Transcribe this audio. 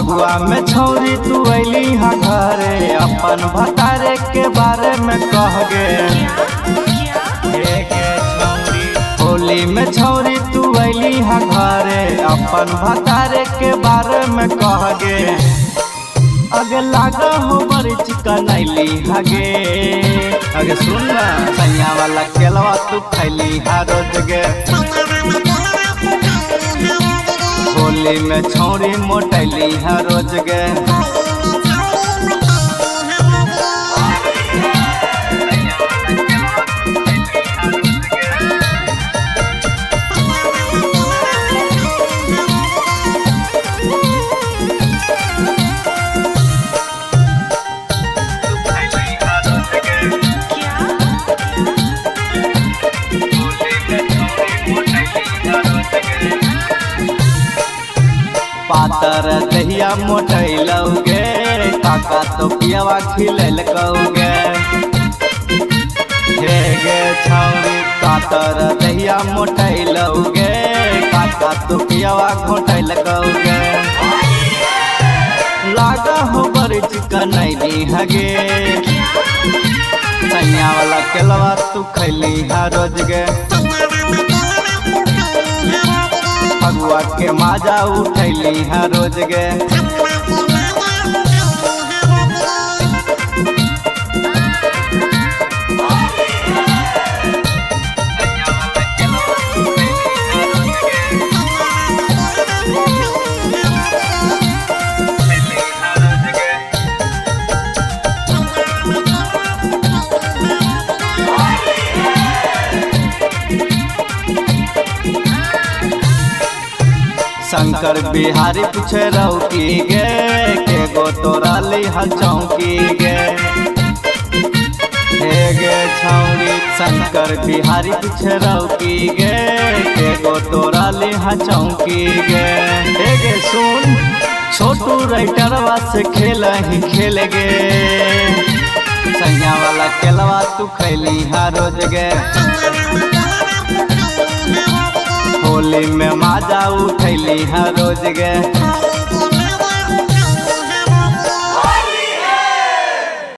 फगुआ में छौरी तू अली हा घरे अपन भतारे के बारे में कह गे। होली में छौरी तू अली हा घरे अपन भतारे के बारे में कह गे। अगे लागा हो बड़ी चिकन अली हगे। अगे सुन ना सैया वाला केलवा तू खैली हा रोज गे। होली में छौरी मोटैली हा रोज गे। पातर दहिया मोटैलौगे काका तो पियावा खिलैलकौगे। हे गे छौरी पातर दहिया मोटैलौगे काका तो पियावा घोटैलकौगे। लागा हो बड़ी चिकन अली हगे। सैया वाला केलवा तू खैली हा रोज गे। फगुआ के माजा उठैली हा रोज गे। शंकर बिहारी पीछे रौकी गे के गो तोराली हल चौकी गे। हे गे छौरी शंकर बिहारी पीछे रौकी गे के गो तोराली हल चौकी गे। हे गे सुन छोटू राइटरवा से खेल ही खेल गे। सैया वाला केलवा तू खैली हा रोज गे। होली में माजा उठैली हा रोज गे।